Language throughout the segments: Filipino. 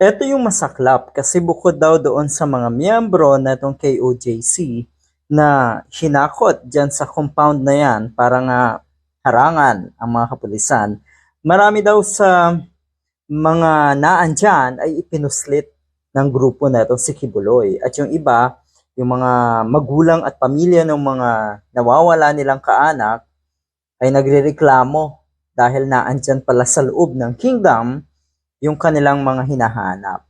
Eto yung masaklap kasi bukod daw doon sa mga miyembro na itong KOJC na hinakot dyan sa compound na yan para nga harangan ang mga kapulisan, marami daw sa mga naandyan ay ipinuslit ng grupo na itong si Kibuloy. At yung iba, yung mga magulang at pamilya ng mga nawawala nilang kaanak ay nagrereklamo dahil naandyan pala sa loob ng kingdom yung kanilang mga hinahanap.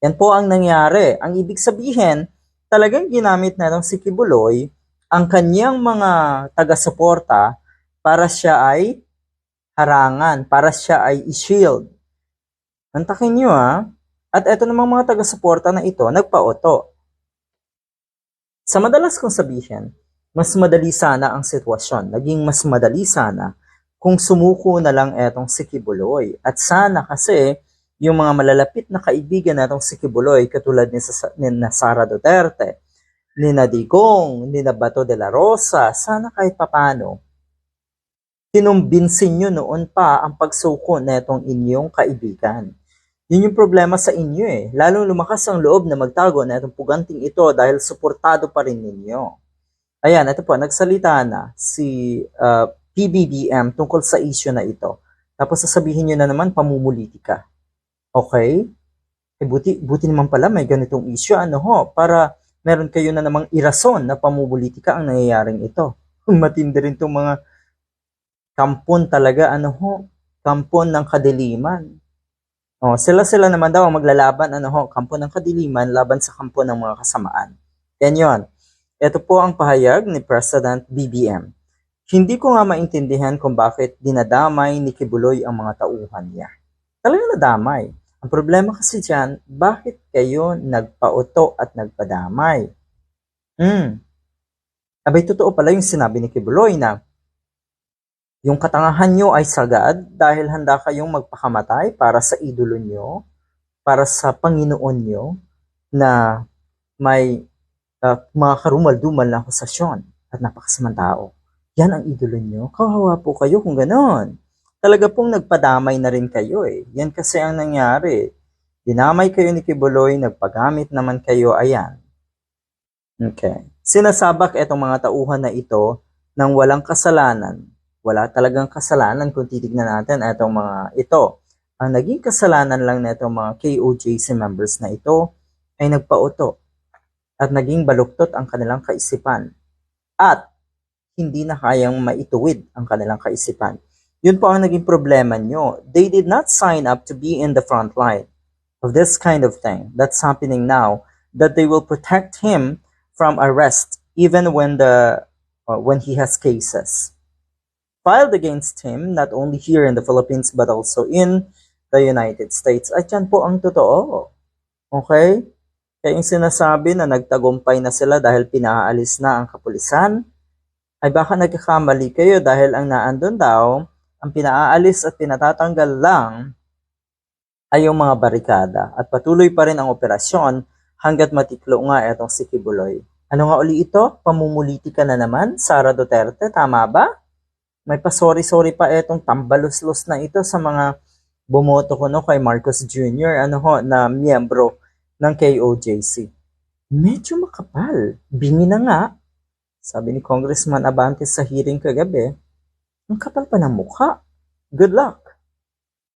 Yan po ang nangyari. Ang ibig sabihin, talagang ginamit na ng si Kibuloy ang kanyang mga taga-suporta para siya ay harangan, para siya ay i-shield. Antakin nyo At eto namang mga taga-suporta na ito, nagpa-auto. Sa madalas kong sabihin, mas madali sana ang sitwasyon. Naging mas madali sana kung sumuko na lang etong si Kibuloy. At sana kasi yung mga malalapit na kaibigan natong si Kibuloy, katulad ni Sara Duterte, ni Digong, ni Bato de la Rosa, sana kahit papano, kinumbinsin nyo noon pa ang pagsuko netong inyong kaibigan. Yun yung problema sa inyo Lalong lumakas ang loob na magtago na itong puganting ito dahil suportado pa rin ninyo. Ayan, ito po, nagsalita na si PBBM tungkol sa issue na ito. Tapos sasabihin nyo na naman, pamumulitika. Okay? Buti naman pala may ganitong issue, para meron kayo na namang irason na pamumulitika ang nangyayaring ito. Matindi rin itong mga kampon talaga, kampon ng kadiliman. Sila naman daw ang maglalaban, kampon ng kadiliman laban sa kampon ng mga kasamaan. Yan yun. Ito po ang pahayag ni President BBM. Hindi ko nga maintindihan kung bakit dinadamay ni Kibuloy ang mga tauhan niya. Talagang nadamay. Ang problema kasi dyan, bakit kayo nagpa-auto at nagpadamay? Abay, totoo pala yung sinabi ni Kibuloy na yung katangahan nyo ay sagad dahil handa kayong magpakamatay para sa idolo nyo, para sa Panginoon nyo, na may mga karumal-dumal na akusasyon at napakasamang tao. Yan ang idolo nyo. Kawawa po kayo kung ganon. Talaga pong nagpadamay na rin kayo Yan kasi ang nangyari. Dinamay kayo ni Kibuloy, nagpagamit naman kayo, ayan. Okay. Sinasabak itong mga tauhan na ito ng walang kasalanan. Wala talagang kasalanan kung titignan natin itong mga ito. Ang naging kasalanan lang na itong mga KOJC members na ito ay nagpa-auto at naging baluktot ang kanilang kaisipan at hindi na kayang maituwid ang kanilang kaisipan. Yun po ang naging problema nyo. They did not sign up to be in the front line of this kind of thing that's happening now, that they will protect him from arrest even when he has cases filed against him, not only here in the Philippines but also in the United States. At yan po ang totoo. Okay? Kaya yung sinasabi na nagtagumpay na sila dahil pinaalis na ang kapulisan, ay baka nagkakamali kayo dahil ang naandun daw, ang pinaalis at pinatatanggal lang ay yung mga barikada at patuloy pa rin ang operasyon hanggat matiklo nga itong si Kibuloy. Ano nga uli ito? Pamumulitika na naman? Sara Duterte, tama ba? May pa-sorry-sorry pa itong tambaluslos na ito sa mga bumoto ko kay Marcos Jr. Na miyembro ng KOJC. Medyo makapal. Bingi na nga. Sabi ni Congressman Abante sa hearing kagabi, ang kapal pa ng mukha. Good luck.